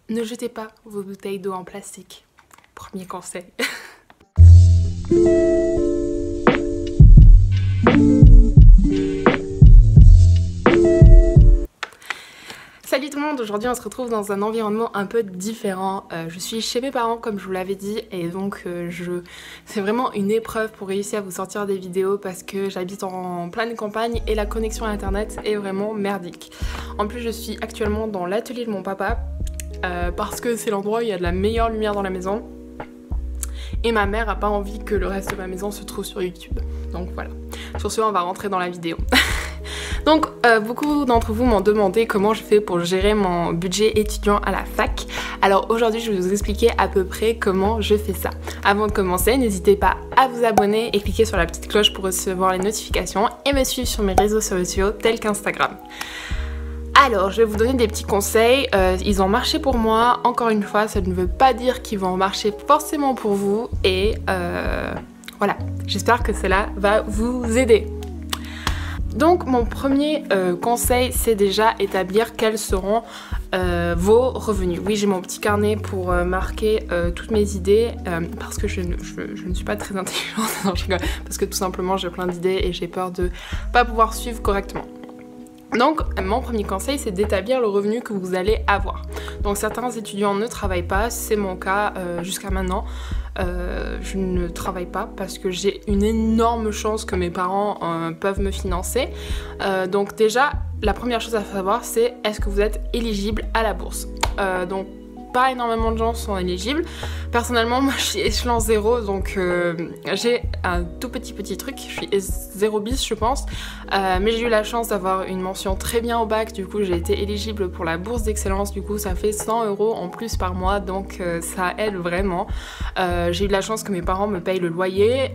Ne jetez pas vos bouteilles d'eau en plastique. Premier conseil. Salut tout le monde, aujourd'hui on se retrouve dans un environnement un peu différent. Je suis chez mes parents comme je vous l'avais dit et donc c'est vraiment une épreuve pour réussir à vous sortir des vidéos parce que j'habite en pleine campagne et la connexion à internet est vraiment merdique. En plus je suis actuellement dans l'atelier de mon papa parce que c'est l'endroit où il y a de la meilleure lumière dans la maison et ma mère a pas envie que le reste de ma maison se trouve sur YouTube. Donc voilà, sur ce on va rentrer dans la vidéo. Donc beaucoup d'entre vous m'ont demandé comment je fais pour gérer mon budget étudiant à la fac. Alors aujourd'hui je vais vous expliquer à peu près comment je fais ça. Avant de commencer, n'hésitez pas à vous abonner et cliquer sur la petite cloche pour recevoir les notifications et me suivre sur mes réseaux sociaux tels qu'Instagram. Alors, je vais vous donner des petits conseils, ils ont marché pour moi, encore une fois, ça ne veut pas dire qu'ils vont marcher forcément pour vous et voilà, j'espère que cela va vous aider. Donc mon premier conseil, c'est déjà établir quels seront vos revenus. Oui, j'ai mon petit carnet pour marquer toutes mes idées parce que je ne suis pas très intelligente, non, je rigole, parce que tout simplement j'ai plein d'idées et j'ai peur de pas pouvoir suivre correctement. Donc mon premier conseil c'est d'établir le revenu que vous allez avoir. Donc certains étudiants ne travaillent pas, c'est mon cas jusqu'à maintenant. Je ne travaille pas parce que j'ai une énorme chance que mes parents peuvent me financer. Donc déjà la première chose à savoir c'est est-ce que vous êtes éligible à la bourse. Donc pas énormément de gens sont éligibles. Personnellement, moi je suis échelon 0, donc j'ai un tout petit truc, je suis 0 bis je pense, mais j'ai eu la chance d'avoir une mention très bien au bac, du coup j'ai été éligible pour la bourse d'excellence, du coup ça fait 100 € en plus par mois, donc ça aide vraiment. J'ai eu de la chance que mes parents me payent le loyer,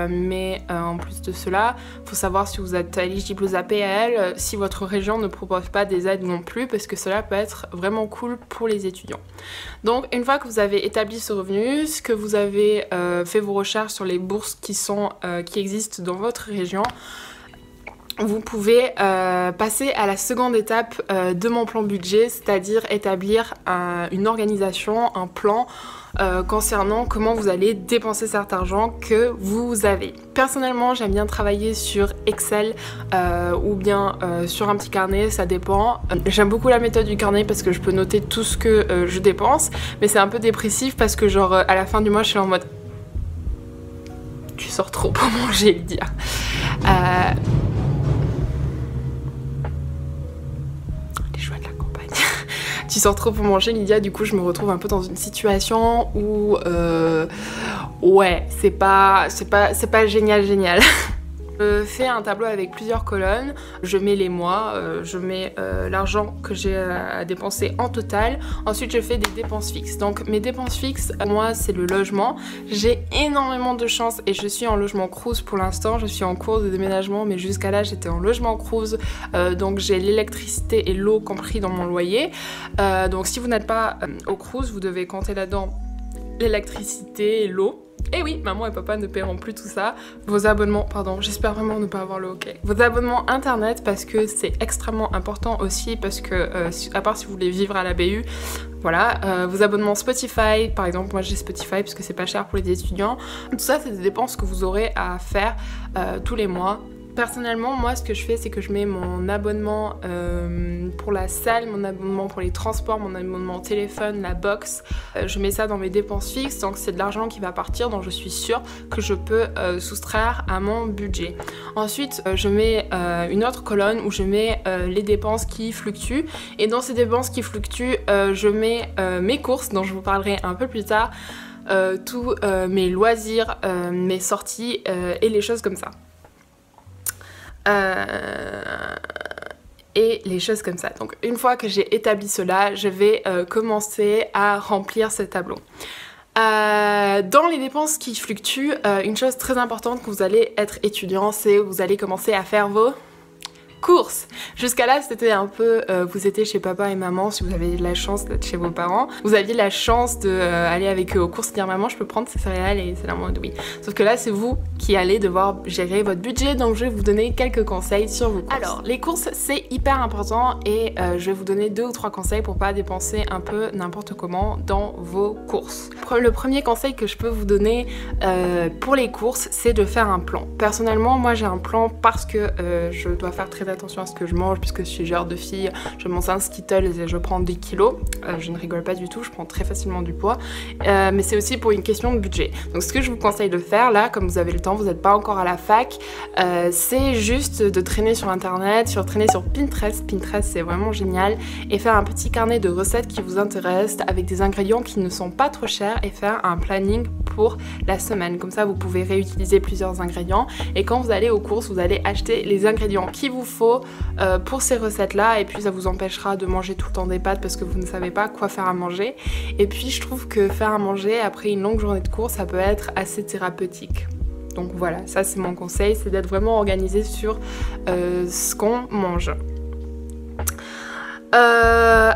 mais en plus de cela, il faut savoir si vous êtes éligible aux APL, si votre région ne propose pas des aides non plus, parce que cela peut être vraiment cool pour les étudiants. Donc une fois que vous avez établi ce revenu, que vous avez fait vos recherches sur les bourses qui existent dans votre région, vous pouvez passer à la seconde étape de mon plan budget, c'est-à-dire établir une organisation, un plan concernant comment vous allez dépenser cet argent que vous avez. Personnellement, j'aime bien travailler sur Excel ou bien sur un petit carnet, ça dépend. J'aime beaucoup la méthode du carnet parce que je peux noter tout ce que je dépense, mais c'est un peu dépressif parce que genre à la fin du mois, je suis en mode tu sors trop pour manger, Lydia. Tu sors trop pour manger, Lydia, du coup je me retrouve un peu dans une situation où ouais, c'est pas génial. Je fais un tableau avec plusieurs colonnes, je mets les mois, je mets l'argent que j'ai à dépenser en total, ensuite je fais des dépenses fixes. Donc mes dépenses fixes, moi c'est le logement, j'ai énormément de chance et je suis en logement Crous pour l'instant, je suis en cours de déménagement mais jusqu'à là j'étais en logement Crous, donc j'ai l'électricité et l'eau compris dans mon loyer. Donc si vous n'êtes pas au Crous, vous devez compter là-dedans l'électricité et l'eau. Et oui, maman et papa ne paieront plus tout ça. Vos abonnements, pardon, j'espère vraiment ne pas avoir le ok. Vos abonnements internet parce que c'est extrêmement important aussi parce que, à part si vous voulez vivre à la BU, voilà, vos abonnements Spotify, par exemple, moi j'ai Spotify parce que c'est pas cher pour les étudiants. Tout ça, c'est des dépenses que vous aurez à faire tous les mois. Personnellement, moi, ce que je fais, c'est que je mets mon abonnement pour la salle, mon abonnement pour les transports, mon abonnement téléphone, la box. Je mets ça dans mes dépenses fixes, donc c'est de l'argent qui va partir, donc je suis sûre que je peux soustraire à mon budget. Ensuite, je mets une autre colonne où je mets les dépenses qui fluctuent. Et dans ces dépenses qui fluctuent, je mets mes courses, dont je vous parlerai un peu plus tard, tous mes loisirs, mes sorties et les choses comme ça. Et les choses comme ça. Donc une fois que j'ai établi cela, je vais commencer à remplir ce tableau. Dans les dépenses qui fluctuent, une chose très importante quand vous allez être étudiant, c'est que vous allez commencer à faire vos courses. Jusqu'à là, c'était un peu, vous étiez chez papa et maman, si vous avez la chance d'être chez vos parents, vous aviez la chance d'aller avec eux aux courses et dire maman je peux prendre ces céréales et c'est la mode oui. Sauf que là c'est vous qui allez devoir gérer votre budget, donc je vais vous donner quelques conseils sur vos courses. Alors les courses c'est hyper important et je vais vous donner 2 ou 3 conseils pour pas dépenser un peu n'importe comment dans vos courses. Le premier conseil que je peux vous donner pour les courses, c'est de faire un plan. Personnellement moi j'ai un plan parce que je dois faire très attention à ce que je mange puisque je suis genre de fille, je mange un Skittles et je prends 10 kilos, je ne rigole pas du tout, je prends très facilement du poids, mais c'est aussi pour une question de budget. Donc ce que je vous conseille de faire là, comme vous avez le temps, vous n'êtes pas encore à la fac, c'est juste de traîner sur internet, traîner sur Pinterest. Pinterest c'est vraiment génial, et faire un petit carnet de recettes qui vous intéressent avec des ingrédients qui ne sont pas trop chers et faire un planning pour la semaine. Comme ça vous pouvez réutiliser plusieurs ingrédients et quand vous allez aux courses vous allez acheter les ingrédients qu'il vous faut pour ces recettes là, et puis ça vous empêchera de manger tout le temps des pâtes parce que vous ne savez pas quoi faire à manger. Et puis je trouve que faire à manger après une longue journée de course ça peut être assez thérapeutique. Donc voilà, ça c'est mon conseil, c'est d'être vraiment organisé sur ce qu'on mange.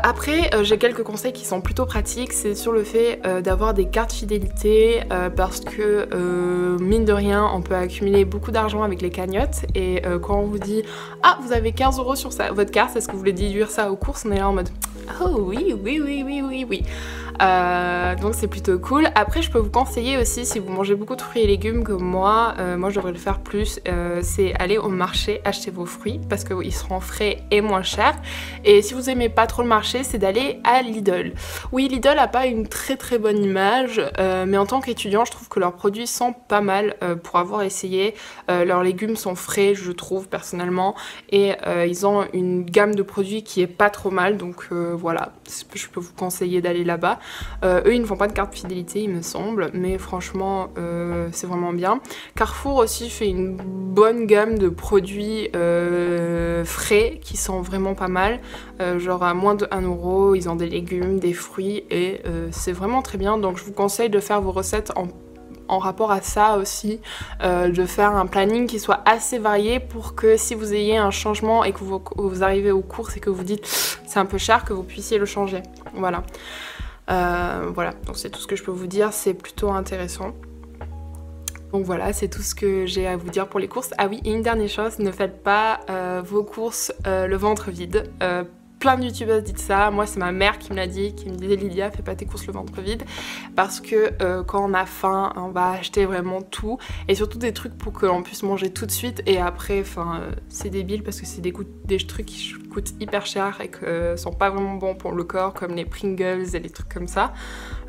Après j'ai quelques conseils qui sont plutôt pratiques, c'est sur le fait d'avoir des cartes fidélité parce que mine de rien on peut accumuler beaucoup d'argent avec les cagnottes et quand on vous dit ah vous avez 15 € sur votre carte, est-ce que vous voulez déduire ça aux courses, on est là en mode oh oui oui oui oui oui oui. Donc c'est plutôt cool. Après je peux vous conseiller aussi, si vous mangez beaucoup de fruits et légumes comme moi, moi je devrais le faire plus, c'est aller au marché acheter vos fruits parce qu'ils seront frais et moins chers. Et si vous aimez pas trop le marché, c'est d'aller à Lidl. Oui, Lidl a pas une très bonne image, mais en tant qu'étudiant je trouve que leurs produits sont pas mal pour avoir essayé. Leurs légumes sont frais je trouve personnellement, et ils ont une gamme de produits qui est pas trop mal, donc voilà, je peux vous conseiller d'aller là-bas. Eux ils ne font pas de carte fidélité il me semble, mais franchement c'est vraiment bien. Carrefour aussi fait une bonne gamme de produits frais qui sont vraiment pas mal, genre à moins de 1 €, ils ont des légumes, des fruits et c'est vraiment très bien. Donc je vous conseille de faire vos recettes en rapport à ça aussi, de faire un planning qui soit assez varié pour que si vous ayez un changement et que vous arrivez aux courses et que vous dites c'est un peu cher, que vous puissiez le changer. Voilà. Voilà, donc c'est tout ce que je peux vous dire, c'est plutôt intéressant. Donc voilà, c'est tout ce que j'ai à vous dire pour les courses. Ah oui, et une dernière chose, ne faites pas vos courses le ventre vide. Plein de youtubeuses disent ça, moi c'est ma mère qui me l'a dit, qui me disait Lydia fais pas tes courses le ventre vide, parce que quand on a faim on va acheter vraiment tout et surtout des trucs pour qu'on puisse manger tout de suite et après enfin c'est débile parce que c'est des trucs qui coûtent hyper cher et que sont pas vraiment bons pour le corps comme les Pringles et les trucs comme ça.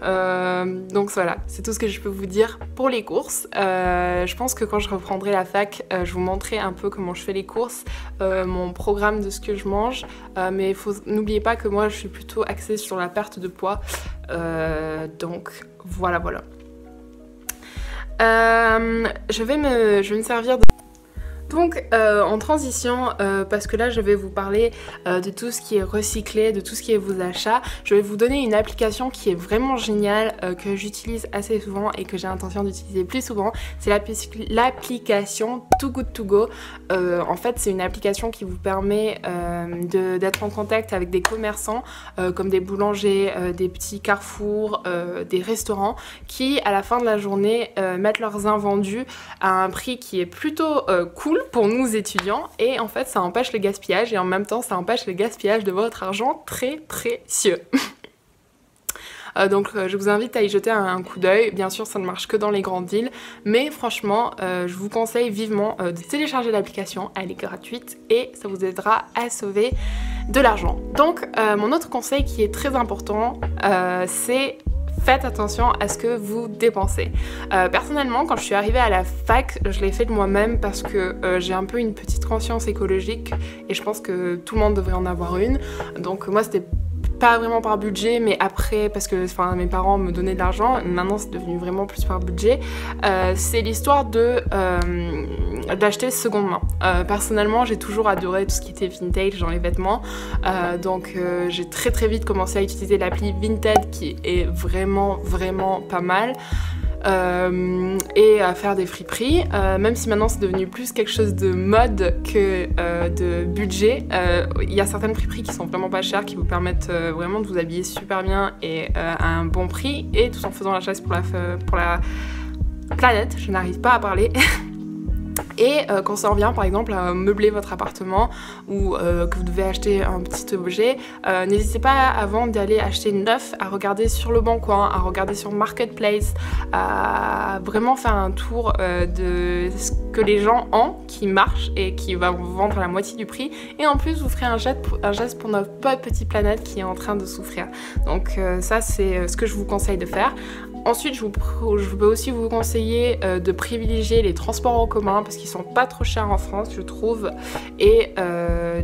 Donc voilà, c'est tout ce que je peux vous dire pour les courses. Je pense que quand je reprendrai la fac, je vous montrerai un peu comment je fais les courses, mon programme de ce que je mange, mais n'oubliez pas que moi je suis plutôt axée sur la perte de poids, donc voilà. Je vais me servir de... Donc en transition, parce que là je vais vous parler de tout ce qui est recyclé, de tout ce qui est vos achats, je vais vous donner une application qui est vraiment géniale, que j'utilise assez souvent et que j'ai l'intention d'utiliser plus souvent. C'est l'application Too Good To Go. En fait c'est une application qui vous permet d'être en contact avec des commerçants comme des boulangers, des petits carrefours, des restaurants qui à la fin de la journée mettent leurs invendus à un prix qui est plutôt cool pour nous étudiants, et en fait ça empêche le gaspillage et en même temps ça empêche le gaspillage de votre argent très précieux. Donc je vous invite à y jeter un coup d'œil. Bien sûr ça ne marche que dans les grandes villes, mais franchement je vous conseille vivement de télécharger l'application, elle est gratuite et ça vous aidera à sauver de l'argent. Donc mon autre conseil qui est très important, c'est faites attention à ce que vous dépensez. Personnellement, quand je suis arrivée à la fac, je l'ai fait de moi-même parce que j'ai un peu une petite conscience écologique et je pense que tout le monde devrait en avoir une. Donc moi c'était pas vraiment par budget, mais après parce que enfin, mes parents me donnaient de l'argent, maintenant c'est devenu vraiment plus par budget. C'est l'histoire d'acheter seconde main. Personnellement j'ai toujours adoré tout ce qui était vintage dans les vêtements, donc j'ai très vite commencé à utiliser l'appli Vinted qui est vraiment pas mal. et à faire des friperies, même si maintenant c'est devenu plus quelque chose de mode que de budget. Il y a certaines friperies qui sont vraiment pas chères, qui vous permettent vraiment de vous habiller super bien et à un bon prix, et tout en faisant la chasse pour la planète. Je n'arrive pas à parler. Et quand ça revient par exemple à meubler votre appartement ou que vous devez acheter un petit objet, n'hésitez pas avant d'aller acheter neuf à regarder sur le bon coin, à regarder sur Marketplace, à vraiment faire un tour de ce que les gens ont qui marche et qui va vous vendre à la moitié du prix, et en plus vous ferez un geste pour notre petite planète qui est en train de souffrir. Donc ça c'est ce que je vous conseille de faire. Ensuite, je peux aussi vous conseiller de privilégier les transports en commun parce qu'ils sont pas trop chers en France, je trouve, et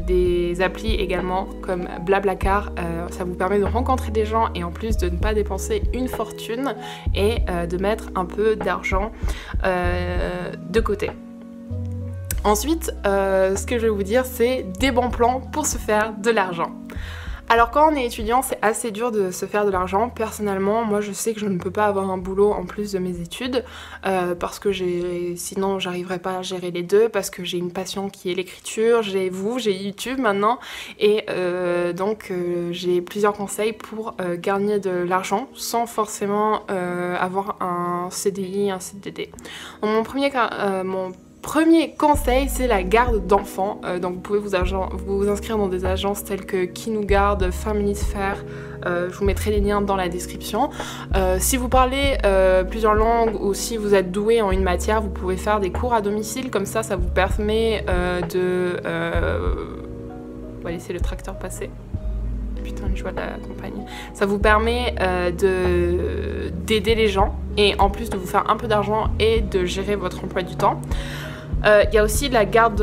des applis également comme Blablacar. Ça vous permet de rencontrer des gens et en plus de ne pas dépenser une fortune et de mettre un peu d'argent de côté. Ensuite, ce que je vais vous dire, c'est des bons plans pour se faire de l'argent. Alors quand on est étudiant, c'est assez dur de se faire de l'argent. Personnellement, moi je sais que je ne peux pas avoir un boulot en plus de mes études parce que sinon j'arriverais pas à gérer les deux, parce que j'ai une passion qui est l'écriture, j'ai YouTube maintenant, et donc j'ai plusieurs conseils pour gagner de l'argent sans forcément avoir un CDI, un CDD. Donc, mon premier conseil, c'est la garde d'enfants. Donc vous pouvez vous inscrire dans des agences telles que Kinougarde, Familisphère. Je vous mettrai les liens dans la description. Si vous parlez plusieurs langues ou si vous êtes doué en une matière, vous pouvez faire des cours à domicile. Comme ça vous permet de... On va laisser le tracteur passer. Putain, les joies de la campagne. Ça vous permet d'aider les gens et en plus de vous faire un peu d'argent et de gérer votre emploi du temps. Il y a aussi de la garde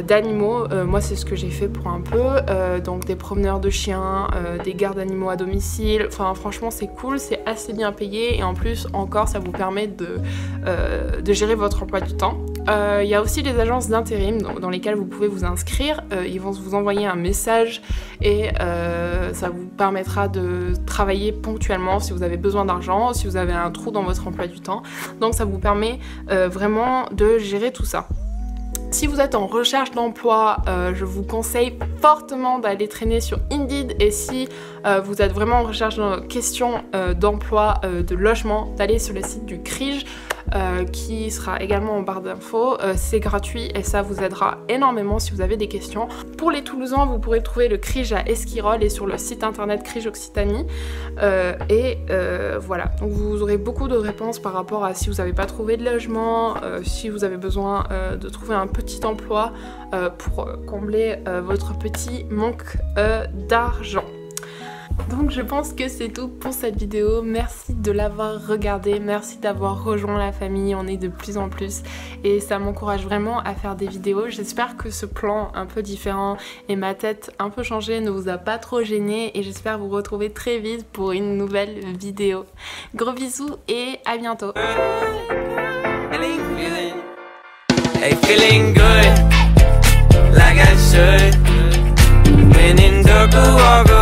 d'animaux, moi c'est ce que j'ai fait pour un peu, donc des promeneurs de chiens, des gardes d'animaux à domicile, enfin franchement c'est cool, c'est assez bien payé et en plus encore ça vous permet de gérer votre emploi du temps. Il y a aussi les agences d'intérim dans lesquelles vous pouvez vous inscrire, ils vont vous envoyer un message et ça vous permettra de travailler ponctuellement si vous avez besoin d'argent, si vous avez un trou dans votre emploi du temps, donc ça vous permet vraiment de gérer tout ça. Si vous êtes en recherche d'emploi, je vous conseille fortement d'aller traîner sur Indeed, et si vous êtes vraiment en recherche de questions d'emploi, de logement, d'aller sur le site du CRIJ. Qui sera également en barre d'infos. C'est gratuit et ça vous aidera énormément si vous avez des questions. Pour les Toulousains, vous pourrez trouver le CRIJ à Esquirol et sur le site internet CRIJ Occitanie. Voilà, donc vous aurez beaucoup de réponses par rapport à si vous n'avez pas trouvé de logement, si vous avez besoin de trouver un petit emploi pour combler votre petit manque d'argent. Donc je pense que c'est tout pour cette vidéo. Merci de l'avoir regardée, merci d'avoir rejoint la famille, on est de plus en plus et ça m'encourage vraiment à faire des vidéos. J'espère que ce plan un peu différent et ma tête un peu changée ne vous a pas trop gêné et j'espère vous retrouver très vite pour une nouvelle vidéo. Gros bisous et à bientôt. Hey, feeling good, like I should. When in dark, walk